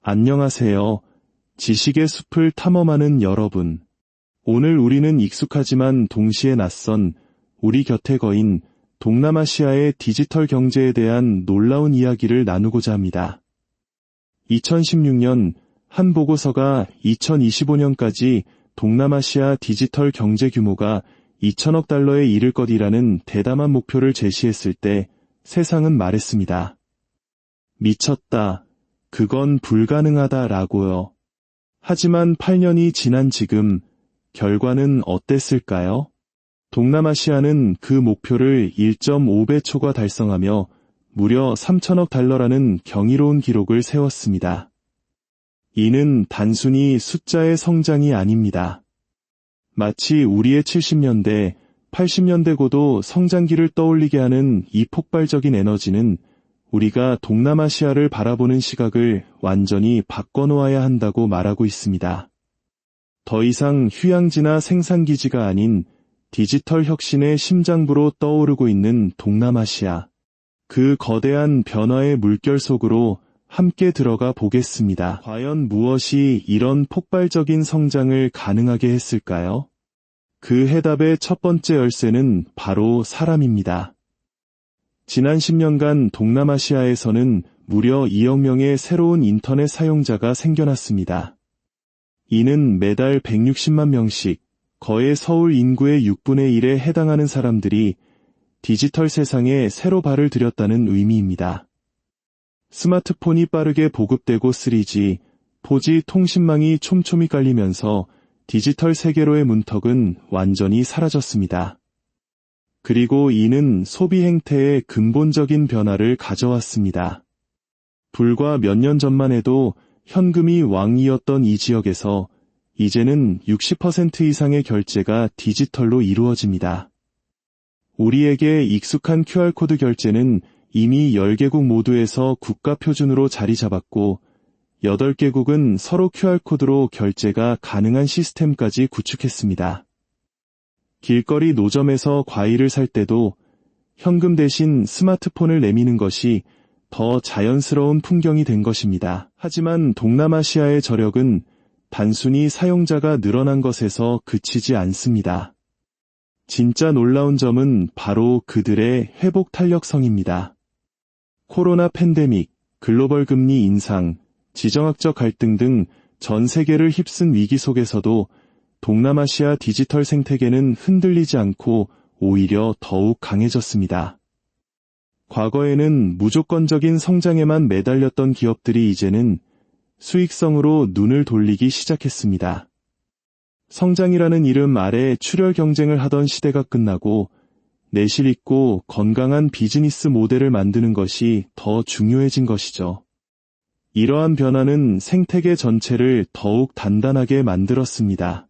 안녕하세요. 지식의 숲을 탐험하는 여러분. 오늘 우리는 익숙하지만 동시에 낯선 우리 곁에 거인 동남아시아의 디지털 경제에 대한 놀라운 이야기를 나누고자 합니다. 2016년 한 보고서가 2025년까지 동남아시아 디지털 경제 규모가 2천억 달러에 이를 것이라는 대담한 목표를 제시했을 때 세상은 말했습니다. 미쳤다. 그건 불가능하다라고요. 하지만 8년이 지난 지금 결과는 어땠을까요? 동남아시아는 그 목표를 1.5배 초과 달성하며 무려 3천억 달러라는 경이로운 기록을 세웠습니다. 이는 단순히 숫자의 성장이 아닙니다. 마치 우리의 70년대, 80년대 고도 성장기를 떠올리게 하는 이 폭발적인 에너지는 우리가 동남아시아를 바라보는 시각을 완전히 바꿔놓아야 한다고 말하고 있습니다. 더 이상 휴양지나 생산기지가 아닌 디지털 혁신의 심장부로 떠오르고 있는 동남아시아. 그 거대한 변화의 물결 속으로 함께 들어가 보겠습니다. 과연 무엇이 이런 폭발적인 성장을 가능하게 했을까요? 그 해답의 첫 번째 열쇠는 바로 사람입니다. 지난 10년간 동남아시아에서는 무려 2억 명의 새로운 인터넷 사용자가 생겨났습니다. 이는 매달 160만 명씩, 거의 서울 인구의 6분의 1에 해당하는 사람들이 디지털 세상에 새로 발을 들였다는 의미입니다. 스마트폰이 빠르게 보급되고 3G, 4G 통신망이 촘촘히 깔리면서 디지털 세계로의 문턱은 완전히 사라졌습니다. 그리고 이는 소비 행태의 근본적인 변화를 가져왔습니다. 불과 몇 년 전만 해도 현금이 왕이었던 이 지역에서 이제는 60% 이상의 결제가 디지털로 이루어집니다. 우리에게 익숙한 QR코드 결제는 이미 10개국 모두에서 국가 표준으로 자리 잡았고 8개국은 서로 QR코드로 결제가 가능한 시스템까지 구축했습니다. 길거리 노점에서 과일을 살 때도 현금 대신 스마트폰을 내미는 것이 더 자연스러운 풍경이 된 것입니다. 하지만 동남아시아의 저력은 단순히 사용자가 늘어난 것에서 그치지 않습니다. 진짜 놀라운 점은 바로 그들의 회복 탄력성입니다. 코로나 팬데믹, 글로벌 금리 인상, 지정학적 갈등 등 전 세계를 휩쓴 위기 속에서도 동남아시아 디지털 생태계는 흔들리지 않고 오히려 더욱 강해졌습니다. 과거에는 무조건적인 성장에만 매달렸던 기업들이 이제는 수익성으로 눈을 돌리기 시작했습니다. 성장이라는 이름 아래 출혈 경쟁을 하던 시대가 끝나고 내실 있고 건강한 비즈니스 모델을 만드는 것이 더 중요해진 것이죠. 이러한 변화는 생태계 전체를 더욱 단단하게 만들었습니다.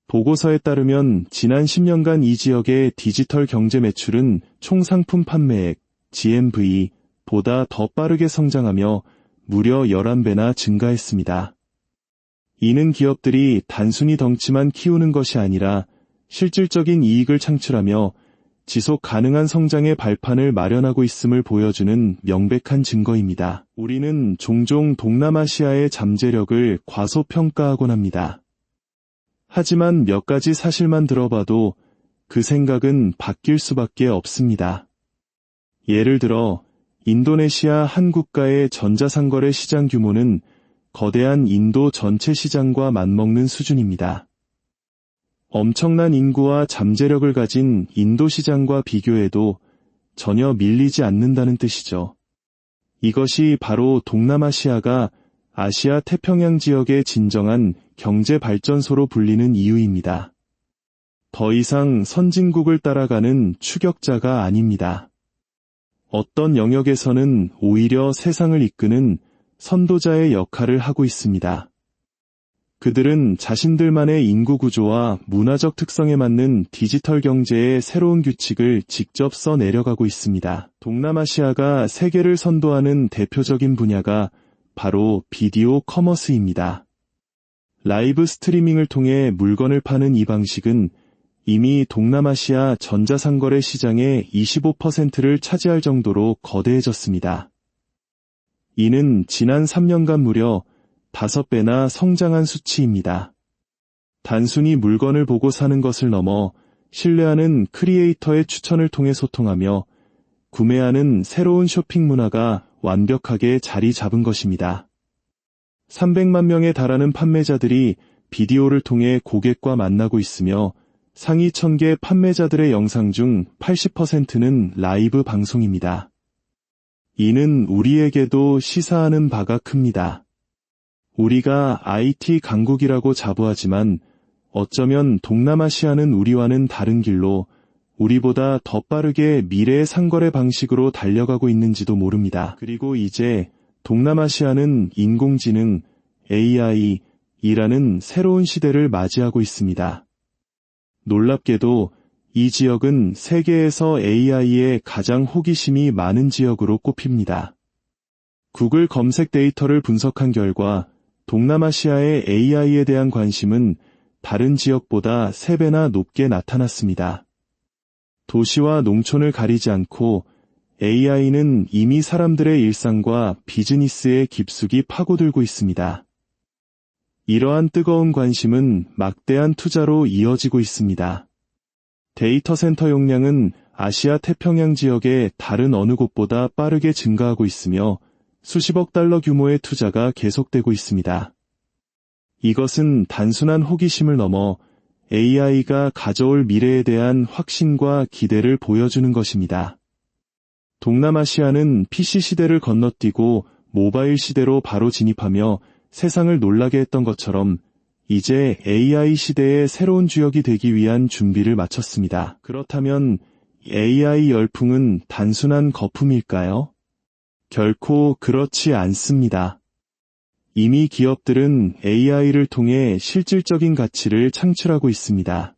보고서에 따르면 지난 10년간 이 지역의 디지털 경제 매출은 총 상품 판매액, GMV보다 더 빠르게 성장하며 무려 11배나 증가했습니다. 이는 기업들이 단순히 덩치만 키우는 것이 아니라 실질적인 이익을 창출하며 지속 가능한 성장의 발판을 마련하고 있음을 보여주는 명백한 증거입니다. 우리는 종종 동남아시아의 잠재력을 과소평가하곤 합니다. 하지만 몇 가지 사실만 들어봐도 그 생각은 바뀔 수밖에 없습니다. 예를 들어 인도네시아 한 국가의 전자상거래 시장 규모는 거대한 인도 전체 시장과 맞먹는 수준입니다. 엄청난 인구와 잠재력을 가진 인도 시장과 비교해도 전혀 밀리지 않는다는 뜻이죠. 이것이 바로 동남아시아가 아시아 태평양 지역의 진정한 경제 발전소로 불리는 이유입니다. 더 이상 선진국을 따라가는 추격자가 아닙니다. 어떤 영역에서는 오히려 세상을 이끄는 선도자의 역할을 하고 있습니다. 그들은 자신들만의 인구 구조와 문화적 특성에 맞는 디지털 경제의 새로운 규칙을 직접 써내려가고 있습니다. 동남아시아가 세계를 선도하는 대표적인 분야가 바로 비디오 커머스입니다. 라이브 스트리밍을 통해 물건을 파는 이 방식은 이미 동남아시아 전자상거래 시장의 25%를 차지할 정도로 거대해졌습니다. 이는 지난 3년간 무려 5배나 성장한 수치입니다. 단순히 물건을 보고 사는 것을 넘어 신뢰하는 크리에이터의 추천을 통해 소통하며 구매하는 새로운 쇼핑 문화가 완벽하게 자리 잡은 것입니다. 300만 명에 달하는 판매자들이 비디오를 통해 고객과 만나고 있으며 상위 1000개 판매자들의 영상 중 80%는 라이브 방송입니다. 이는 우리에게도 시사하는 바가 큽니다. 우리가 IT 강국이라고 자부하지만 어쩌면 동남아시아는 우리와는 다른 길로 우리보다 더 빠르게 미래의 상거래 방식으로 달려가고 있는지도 모릅니다. 그리고 이제 동남아시아는 인공지능, AI이라는 새로운 시대를 맞이하고 있습니다. 놀랍게도 이 지역은 세계에서 AI에 가장 호기심이 많은 지역으로 꼽힙니다. 구글 검색 데이터를 분석한 결과 동남아시아의 AI에 대한 관심은 다른 지역보다 3배나 높게 나타났습니다. 도시와 농촌을 가리지 않고 AI는 이미 사람들의 일상과 비즈니스에 깊숙이 파고들고 있습니다. 이러한 뜨거운 관심은 막대한 투자로 이어지고 있습니다. 데이터 센터 용량은 아시아 태평양 지역의 다른 어느 곳보다 빠르게 증가하고 있으며 수십억 달러 규모의 투자가 계속되고 있습니다. 이것은 단순한 호기심을 넘어 AI가 가져올 미래에 대한 확신과 기대를 보여주는 것입니다. 동남아시아는 PC 시대를 건너뛰고 모바일 시대로 바로 진입하며 세상을 놀라게 했던 것처럼 이제 AI 시대의 새로운 주역이 되기 위한 준비를 마쳤습니다. 그렇다면 AI 열풍은 단순한 거품일까요? 결코 그렇지 않습니다. 이미 기업들은 AI를 통해 실질적인 가치를 창출하고 있습니다.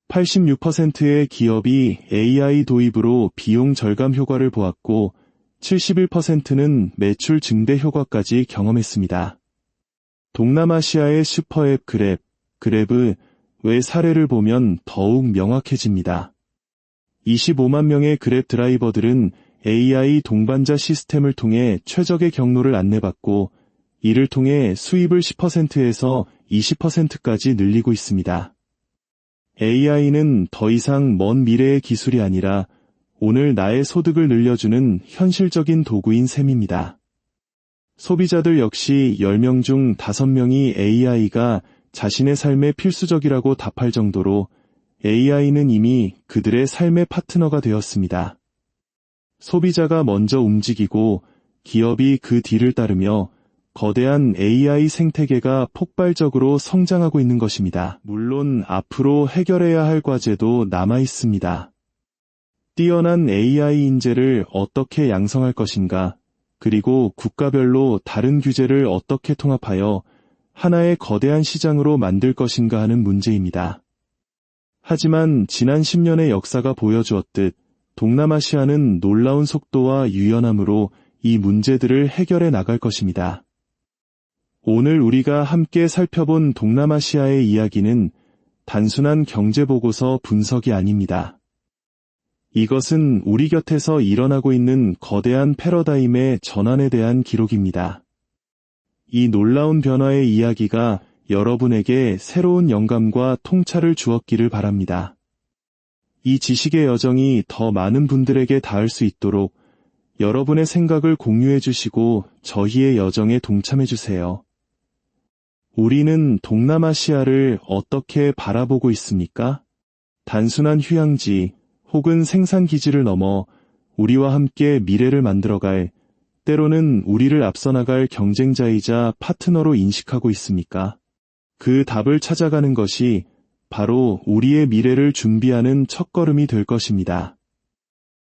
86%의 기업이 AI 도입으로 비용 절감 효과를 보았고 71%는 매출 증대 효과까지 경험했습니다. 동남아시아의 슈퍼앱 그랩의 사례를 보면 더욱 명확해집니다. 25만 명의 그랩 드라이버들은 AI 동반자 시스템을 통해 최적의 경로를 안내받고 이를 통해 수입을 10%에서 20%까지 늘리고 있습니다. AI는 더 이상 먼 미래의 기술이 아니라 오늘 나의 소득을 늘려주는 현실적인 도구인 셈입니다. 소비자들 역시 10명 중 5명이 AI가 자신의 삶에 필수적이라고 답할 정도로 AI는 이미 그들의 삶의 파트너가 되었습니다. 소비자가 먼저 움직이고 기업이 그 뒤를 따르며 거대한 AI 생태계가 폭발적으로 성장하고 있는 것입니다. 물론 앞으로 해결해야 할 과제도 남아 있습니다. 뛰어난 AI 인재를 어떻게 양성할 것인가, 그리고 국가별로 다른 규제를 어떻게 통합하여 하나의 거대한 시장으로 만들 것인가 하는 문제입니다. 하지만 지난 10년의 역사가 보여주었듯 동남아시아는 놀라운 속도와 유연함으로 이 문제들을 해결해 나갈 것입니다. 오늘 우리가 함께 살펴본 동남아시아의 이야기는 단순한 경제보고서 분석이 아닙니다. 이것은 우리 곁에서 일어나고 있는 거대한 패러다임의 전환에 대한 기록입니다. 이 놀라운 변화의 이야기가 여러분에게 새로운 영감과 통찰을 주었기를 바랍니다. 이 지식의 여정이 더 많은 분들에게 닿을 수 있도록 여러분의 생각을 공유해 주시고 저희의 여정에 동참해 주세요. 우리는 동남아시아를 어떻게 바라보고 있습니까? 단순한 휴양지 혹은 생산기지를 넘어 우리와 함께 미래를 만들어갈, 때로는 우리를 앞서 나갈 경쟁자이자 파트너로 인식하고 있습니까? 그 답을 찾아가는 것이 바로 우리의 미래를 준비하는 첫걸음이 될 것입니다.